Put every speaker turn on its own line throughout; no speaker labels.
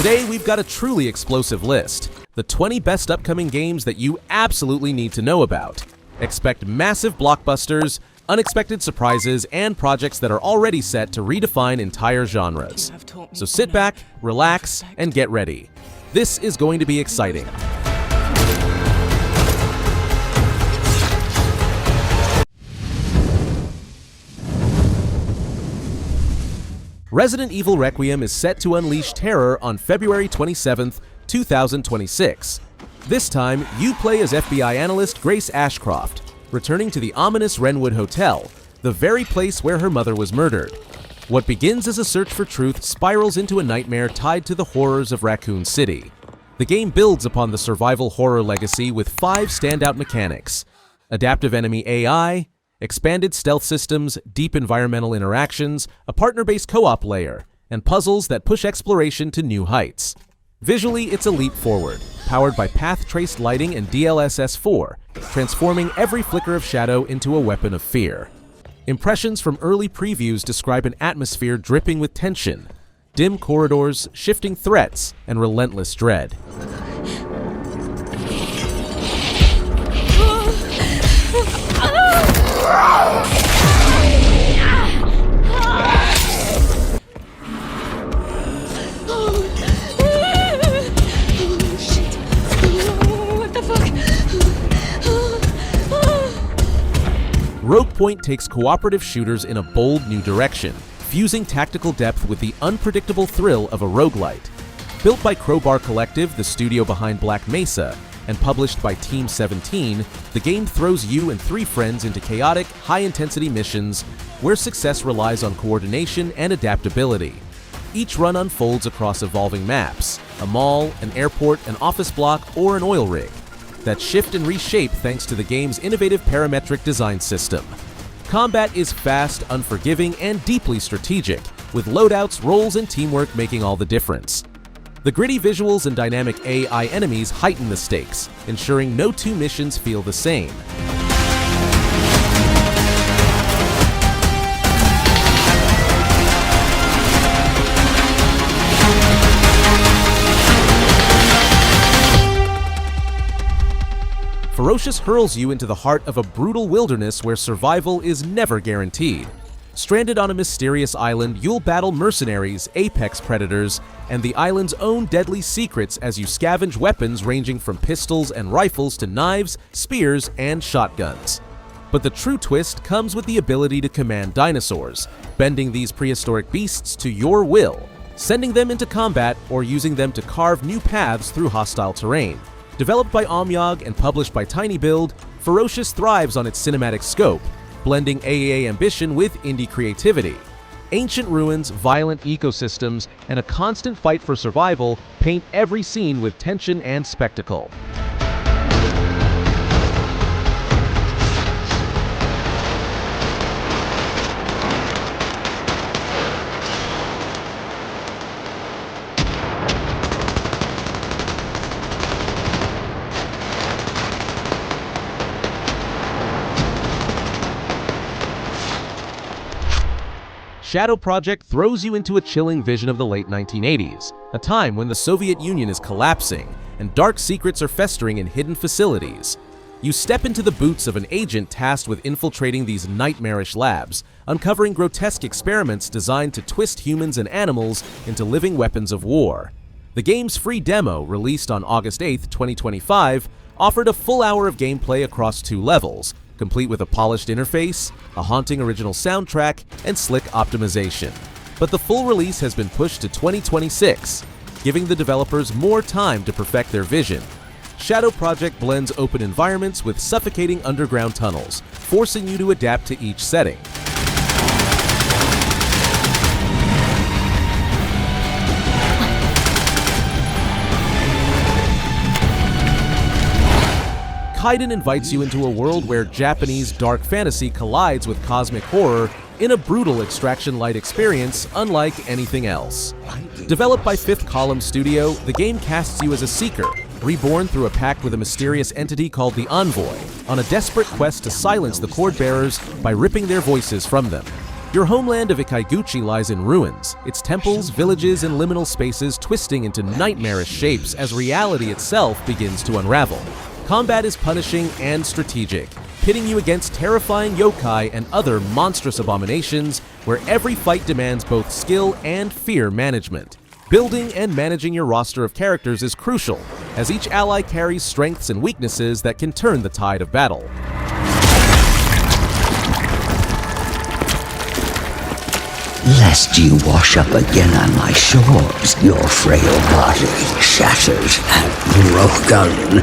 Today, we've got a truly explosive list. The 20 best upcoming games that you absolutely need to know about. Expect massive blockbusters, unexpected surprises, and projects that are already set to redefine entire genres. So sit back, relax, and get ready. This is going to be exciting. Resident Evil Requiem is set to unleash terror on February 27th, 2026. This time, you play as FBI analyst Grace Ashcroft, returning to the ominous Wrenwood Hotel, the very place where her mother was murdered. What begins as a search for truth spirals into a nightmare tied to the horrors of Raccoon City. The game builds upon the survival horror legacy with 5 standout mechanics: adaptive enemy AI, expanded stealth systems, deep environmental interactions, a partner-based co-op layer, and puzzles that push exploration to new heights. Visually, it's a leap forward, powered by path-traced lighting and DLSS 4, transforming every flicker of shadow into a weapon of fear. Impressions from early previews describe an atmosphere dripping with tension, dim corridors, shifting threats, and relentless dread. Rogue Point takes cooperative shooters in a bold new direction, fusing tactical depth with the unpredictable thrill of a roguelite. Built by Crowbar Collective, the studio behind Black Mesa, and published by Team 17, the game throws you and 3 friends into chaotic, high-intensity missions where success relies on coordination and adaptability. Each run unfolds across evolving maps: a mall, an airport, an office block, or an oil rig, that shift and reshape thanks to the game's innovative parametric design system. Combat is fast, unforgiving, and deeply strategic, with loadouts, roles, and teamwork making all the difference. The gritty visuals and dynamic AI enemies heighten the stakes, ensuring no 2 missions feel the same. Ferocious hurls you into the heart of a brutal wilderness where survival is never guaranteed. Stranded on a mysterious island, you'll battle mercenaries, apex predators, and the island's own deadly secrets as you scavenge weapons ranging from pistols and rifles to knives, spears, and shotguns. But the true twist comes with the ability to command dinosaurs, bending these prehistoric beasts to your will, sending them into combat or using them to carve new paths through hostile terrain. Developed by Omyog and published by TinyBuild, Ferocious thrives on its cinematic scope, blending AAA ambition with indie creativity. Ancient ruins, violent ecosystems, and a constant fight for survival paint every scene with tension and spectacle. Shadow Project throws you into a chilling vision of the late 1980s, a time when the Soviet Union is collapsing and dark secrets are festering in hidden facilities. You step into the boots of an agent tasked with infiltrating these nightmarish labs, uncovering grotesque experiments designed to twist humans and animals into living weapons of war. The game's free demo, released on August 8, 2025, offered a full hour of gameplay across 2 levels, complete with a polished interface, a haunting original soundtrack, and slick optimization. But the full release has been pushed to 2026, giving the developers more time to perfect their vision. Shadow Project blends open environments with suffocating underground tunnels, forcing you to adapt to each setting. KAIDAN invites you into a world where Japanese dark fantasy collides with cosmic horror in a brutal extraction-light experience unlike anything else. Developed by Fifth Column Studio, the game casts you as a seeker, reborn through a pact with a mysterious entity called the Envoy, on a desperate quest to silence the Cord Bearers by ripping their voices from them. Your homeland of Ikaiguchi lies in ruins, its temples, villages, and liminal spaces twisting into nightmarish shapes as reality itself begins to unravel. Combat is punishing and strategic, pitting you against terrifying yokai and other monstrous abominations where every fight demands both skill and fear management. Building and managing your roster of characters is crucial, as each ally carries strengths and weaknesses that can turn the tide of battle.
Lest you wash up again on my shores, your frail body shatters and broken.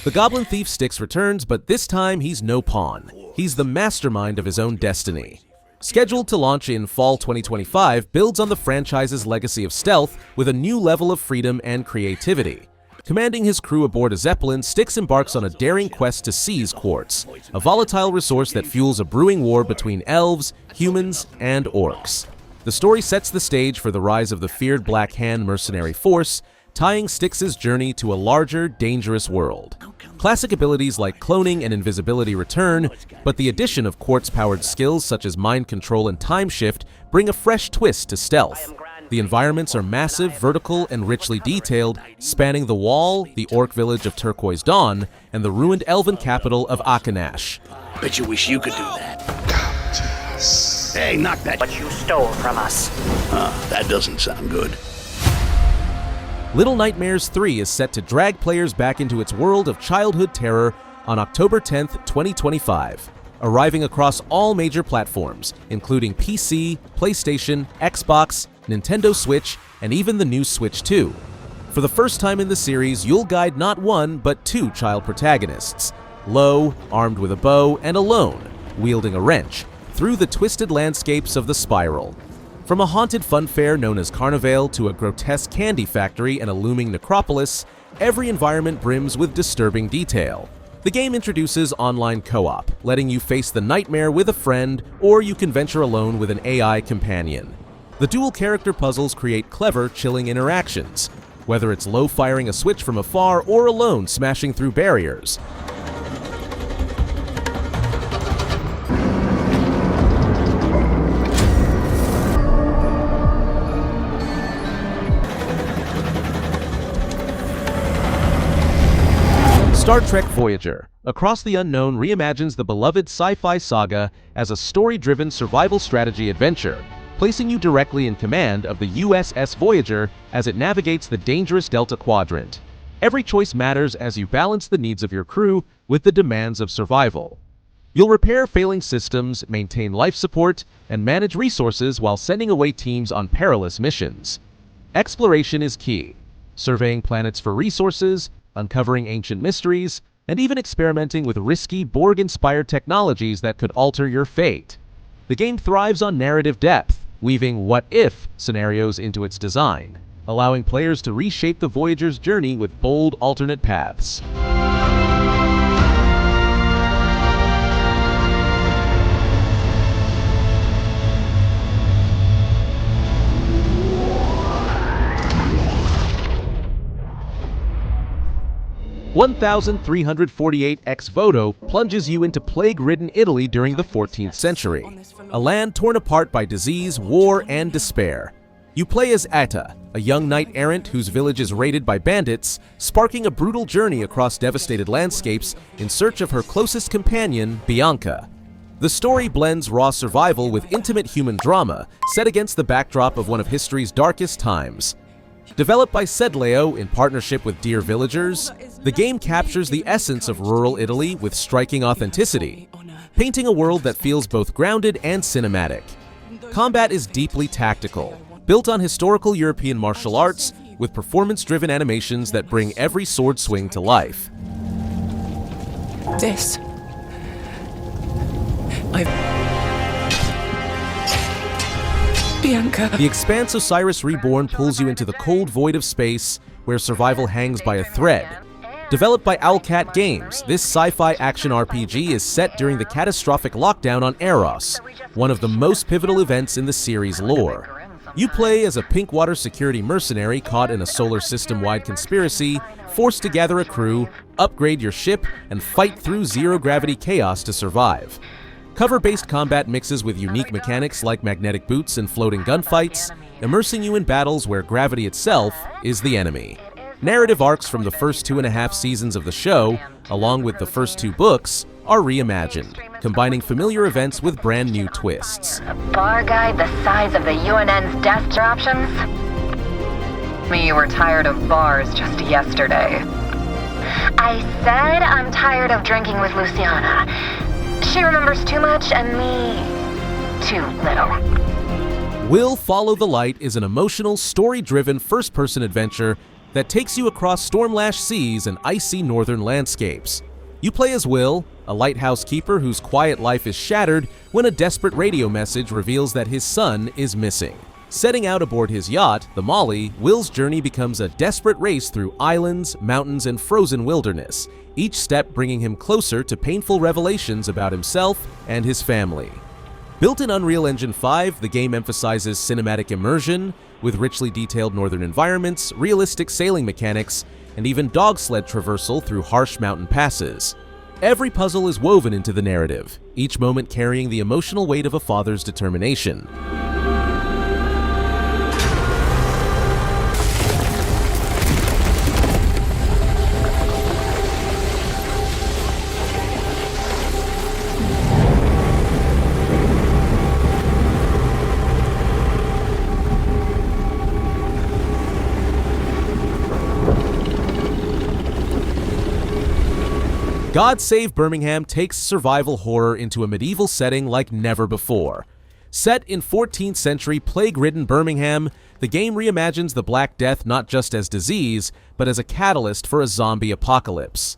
The Goblin Thief Styx returns, but this time he's no pawn. He's the mastermind of his own destiny. Scheduled to launch in fall 2025, builds on the franchise's legacy of stealth with a new level of freedom and creativity. Commanding his crew aboard a Zeppelin, Styx embarks on a daring quest to seize quartz, a volatile resource that fuels a brewing war between elves, humans, and orcs. The story sets the stage for the rise of the feared Black Hand mercenary force, tying Styx's journey to a larger, dangerous world. Classic abilities like cloning and invisibility return, but the addition of quartz-powered skills such as mind control and time shift bring a fresh twist to stealth. The environments are massive, vertical, and richly detailed, spanning the Wall, the orc village of Turquoise Dawn, and the ruined elven capital of Akanash.
Bet you wish you could do that. Hey, knock that.
What you stole from us.
That doesn't sound good.
Little Nightmares 3 is set to drag players back into its world of childhood terror on October 10th, 2025. Arriving across all major platforms, including PC, PlayStation, Xbox, Nintendo Switch, and even the new Switch 2. For the first time in the series, you'll guide not one, but two child protagonists, Lo, armed with a bow, and alone, wielding a wrench, through the twisted landscapes of the Spiral. From a haunted funfair known as Carnival to a grotesque candy factory and a looming necropolis, every environment brims with disturbing detail. The game introduces online co-op, letting you face the nightmare with a friend, or you can venture alone with an AI companion. The dual character puzzles create clever, chilling interactions, whether it's Lo firing a switch from afar or alone smashing through barriers. Star Trek Voyager, Across the Unknown reimagines the beloved sci-fi saga as a story-driven survival strategy adventure, placing you directly in command of the USS Voyager as it navigates the dangerous Delta Quadrant. Every choice matters as you balance the needs of your crew with the demands of survival. You'll repair failing systems, maintain life support, and manage resources while sending away teams on perilous missions. Exploration is key, surveying planets for resources, uncovering ancient mysteries, and even experimenting with risky Borg-inspired technologies that could alter your fate. The game thrives on narrative depth, weaving what-if scenarios into its design, allowing players to reshape the Voyager's journey with bold alternate paths. (1348) Ex Voto plunges you into plague-ridden Italy during the 14th century, a land torn apart by disease, war, and despair. You play as Atta, a young knight-errant whose village is raided by bandits, sparking a brutal journey across devastated landscapes in search of her closest companion, Bianca. The story blends raw survival with intimate human drama, set against the backdrop of one of history's darkest times. Developed by Sedleo in partnership with Dear Villagers, the game captures the essence of rural Italy with striking authenticity, painting a world that feels both grounded and cinematic. Combat is deeply tactical, built on historical European martial arts with performance-driven animations that bring every sword swing to life.
Bianca.
The Expanse Osiris Reborn pulls you into the cold void of space where survival hangs by a thread. Developed by Owlcat Games, this sci-fi action RPG is set during the catastrophic lockdown on Eros, one of the most pivotal events in the series' lore. You play as a Pinkwater security mercenary caught in a solar system-wide conspiracy, forced to gather a crew, upgrade your ship, and fight through zero-gravity chaos to survive. Cover-based combat mixes with unique mechanics like magnetic boots and floating gunfights, immersing you in battles where gravity itself is the enemy. Narrative arcs from the first 2.5 seasons of the show, along with the first 2 books, are reimagined, combining familiar events with brand new twists.
A bar guide the size of the UNN's desk options? You were tired of bars just yesterday. I said I'm tired of drinking with Luciana. She remembers too much and me too little.
Will Follow the Light is an emotional, story-driven first-person adventure that takes you across storm-lashed seas and icy northern landscapes. You play as Will, a lighthouse keeper whose quiet life is shattered when a desperate radio message reveals that his son is missing. Setting out aboard his yacht, the Molly, Will's journey becomes a desperate race through islands, mountains, and frozen wilderness, each step bringing him closer to painful revelations about himself and his family. Built in Unreal Engine 5, the game emphasizes cinematic immersion, with richly detailed northern environments, realistic sailing mechanics, and even dog sled traversal through harsh mountain passes. Every puzzle is woven into the narrative, each moment carrying the emotional weight of a father's determination. God Save Birmingham takes survival horror into a medieval setting like never before. Set in 14th century plague-ridden Birmingham, the game reimagines the Black Death not just as disease, but as a catalyst for a zombie apocalypse.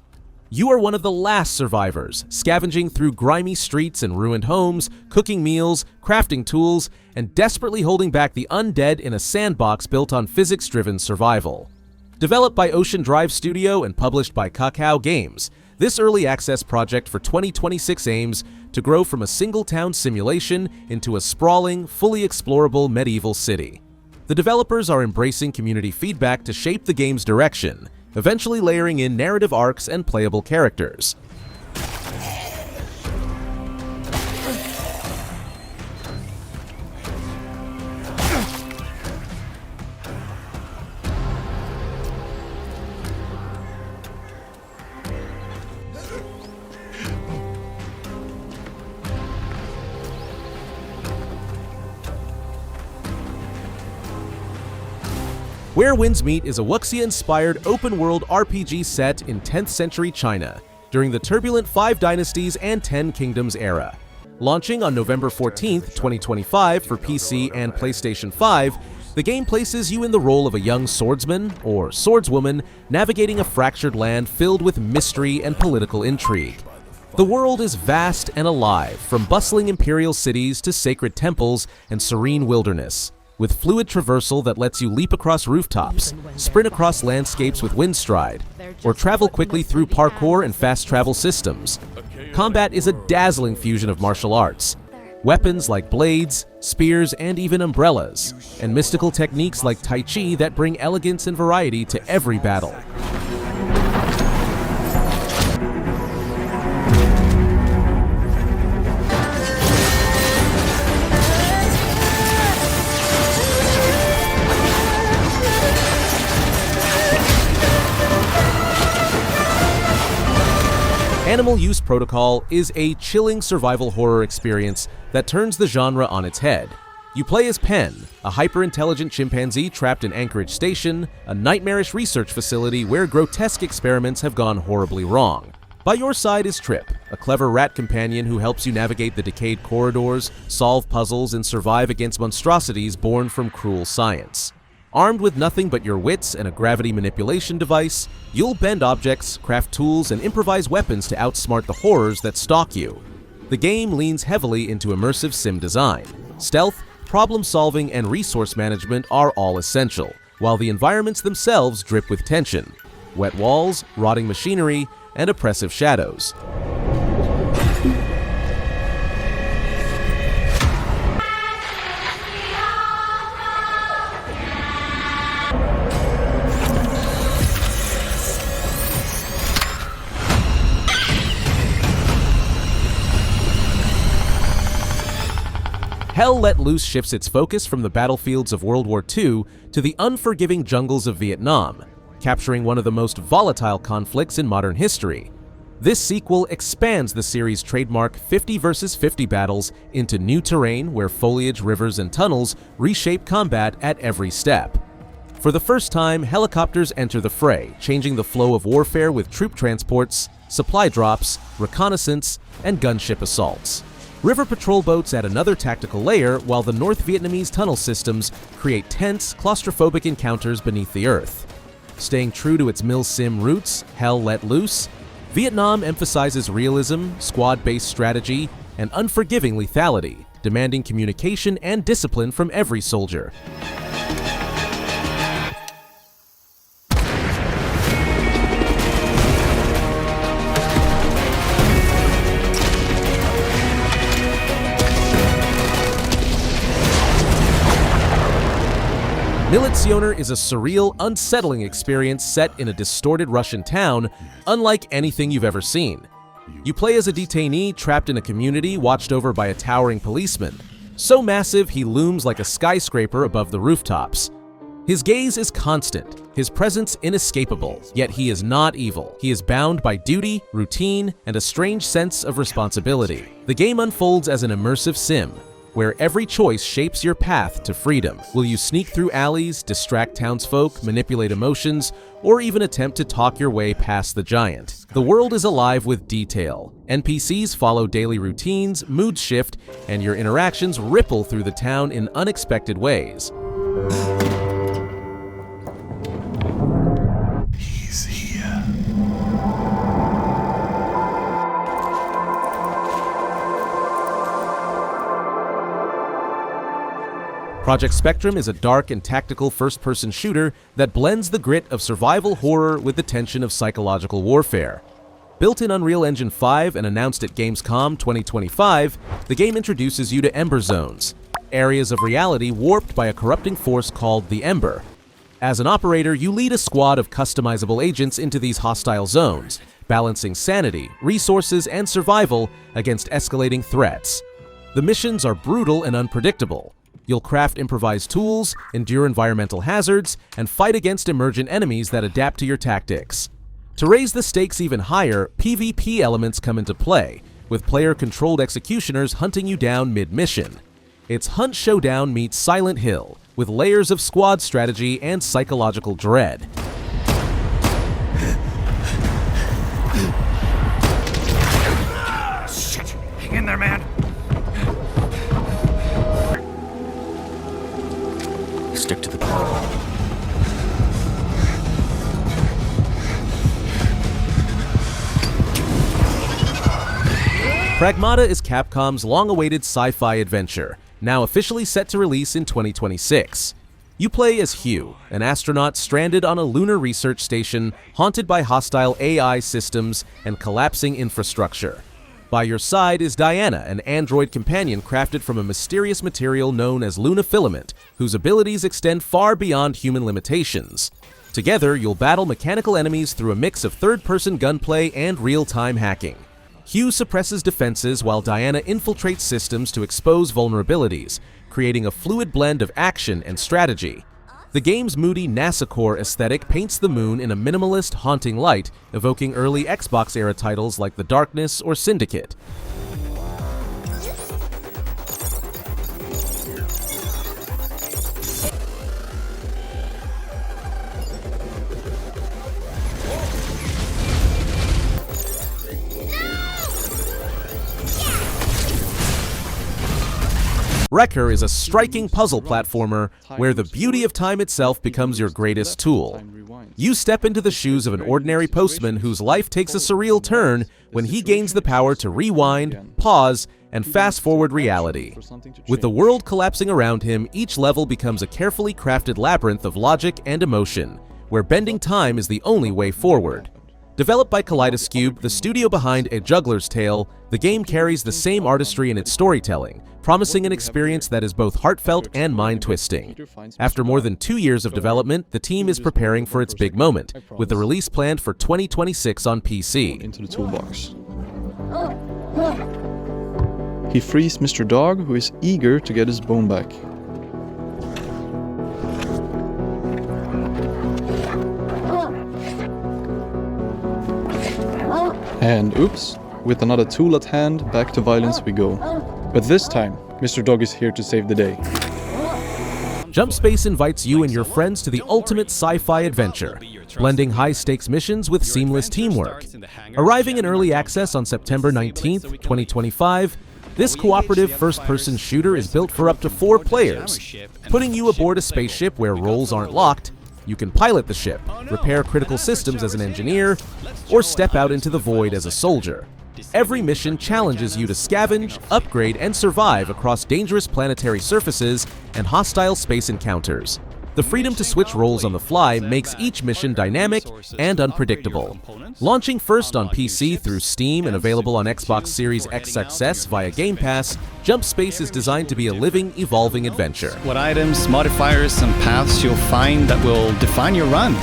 You are one of the last survivors, scavenging through grimy streets and ruined homes, cooking meals, crafting tools, and desperately holding back the undead in a sandbox built on physics-driven survival. Developed by Ocean Drive Studio and published by Kakao Games, this early access project for 2026 aims to grow from a single-town simulation into a sprawling, fully explorable medieval city. The developers are embracing community feedback to shape the game's direction, eventually layering in narrative arcs and playable characters. Where Winds Meet is a Wuxia-inspired open-world RPG set in 10th century China, during the turbulent 5 Dynasties and 10 Kingdoms era. Launching on November 14, 2025 for PC and PlayStation 5, the game places you in the role of a young swordsman, or swordswoman, navigating a fractured land filled with mystery and political intrigue. The world is vast and alive, from bustling imperial cities to sacred temples and serene wilderness, with fluid traversal that lets you leap across rooftops, sprint across landscapes with windstride, or travel quickly through parkour and fast travel systems. Combat is a dazzling fusion of martial arts. Weapons like blades, spears, and even umbrellas, and mystical techniques like Tai Chi that bring elegance and variety to every battle. Animal Use Protocol is a chilling survival horror experience that turns the genre on its head. You play as Pen, a hyper-intelligent chimpanzee trapped in Anchorage Station, a nightmarish research facility where grotesque experiments have gone horribly wrong. By your side is Trip, a clever rat companion who helps you navigate the decayed corridors, solve puzzles, and survive against monstrosities born from cruel science. Armed with nothing but your wits and a gravity manipulation device, you'll bend objects, craft tools, and improvise weapons to outsmart the horrors that stalk you. The game leans heavily into immersive sim design. Stealth, problem solving, and resource management are all essential, while the environments themselves drip with tension. Wet walls, rotting machinery, and oppressive shadows. Hell Let Loose shifts its focus from the battlefields of World War II to the unforgiving jungles of Vietnam, capturing one of the most volatile conflicts in modern history. This sequel expands the series' trademark 50 versus 50 battles into new terrain where foliage, rivers, and tunnels reshape combat at every step. For the first time, helicopters enter the fray, changing the flow of warfare with troop transports, supply drops, reconnaissance, and gunship assaults. River patrol boats add another tactical layer, while the North Vietnamese tunnel systems create tense, claustrophobic encounters beneath the earth. Staying true to its mil-sim roots, Hell Let Loose, Vietnam emphasizes realism, squad-based strategy, and unforgiving lethality, demanding communication and discipline from every soldier. Militsioner is a surreal, unsettling experience set in a distorted Russian town, unlike anything you've ever seen. You play as a detainee trapped in a community watched over by a towering policeman, so massive he looms like a skyscraper above the rooftops. His gaze is constant, his presence inescapable, yet he is not evil. He is bound by duty, routine, and a strange sense of responsibility. The game unfolds as an immersive sim, where every choice shapes your path to freedom. Will you sneak through alleys, distract townsfolk, manipulate emotions, or even attempt to talk your way past the giant? The world is alive with detail. NPCs follow daily routines, moods shift, and your interactions ripple through the town in unexpected ways.
He's here.
Project Spectrum is a dark and tactical first-person shooter that blends the grit of survival horror with the tension of psychological warfare. Built in Unreal Engine 5 and announced at Gamescom 2025, the game introduces you to Ember Zones, areas of reality warped by a corrupting force called the Ember. As an operator, you lead a squad of customizable agents into these hostile zones, balancing sanity, resources, and survival against escalating threats. The missions are brutal and unpredictable. You'll craft improvised tools, endure environmental hazards, and fight against emergent enemies that adapt to your tactics. To raise the stakes even higher, PvP elements come into play, with player-controlled executioners hunting you down mid-mission. It's Hunt Showdown meets Silent Hill, with layers of squad strategy and psychological dread.
Shit! Hang in there, man!
Stick to the plan.
Pragmata is Capcom's long-awaited sci-fi adventure, now officially set to release in 2026. You play as Hugh, an astronaut stranded on a lunar research station haunted by hostile AI systems and collapsing infrastructure. By your side is Diana, an android companion crafted from a mysterious material known as lunafilament, whose abilities extend far beyond human limitations. Together, you'll battle mechanical enemies through a mix of third-person gunplay and real-time hacking. Hugh suppresses defenses while Diana infiltrates systems to expose vulnerabilities, creating a fluid blend of action and strategy. The game's moody NASA-core aesthetic paints the moon in a minimalist, haunting light, evoking early Xbox-era titles like The Darkness or Syndicate. Recur is a striking puzzle platformer where the beauty of time itself becomes your greatest tool. You step into the shoes of an ordinary postman whose life takes a surreal turn when he gains the power to rewind, pause, and fast-forward reality. With the world collapsing around him, each level becomes a carefully crafted labyrinth of logic and emotion, where bending time is the only way forward. Developed by KAIDAN, the studio behind A Juggler's Tale, the game carries the same artistry in its storytelling, promising an experience that is both heartfelt and mind-twisting. After more than 2 years of development, the team is preparing for its big moment, with the release planned for 2026 on PC.
Into the toolbox.
he frees Mr. Dog, who is eager to get his bone back. And oops, with another tool at hand, back to violence we go. But this time, Mr. Dog is here to save the day.
Jump Space invites you and your friends to the ultimate sci-fi adventure, blending high-stakes missions with seamless teamwork. Arriving in early access on September 19th, 2025, this cooperative first-person shooter is built for up to 4 players, putting you aboard a spaceship where roles aren't locked. You can pilot the ship, repair critical systems as an engineer, or step out into the void as a soldier. Every mission challenges you to scavenge, upgrade, and survive across dangerous planetary surfaces and hostile space encounters. The freedom to switch roles on the fly makes each mission dynamic and unpredictable. Launching first on PC through Steam and available on Xbox Series X XS via Game Pass, Jump Space is designed to be a living, evolving adventure.
What items, modifiers, and paths you'll find that will define your run.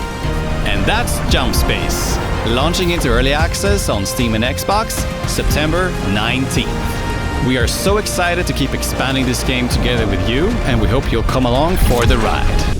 And that's Jump Space, launching into early access on Steam and Xbox September 19th. We are so excited to keep expanding this game together with you, and we hope you'll come along for the ride.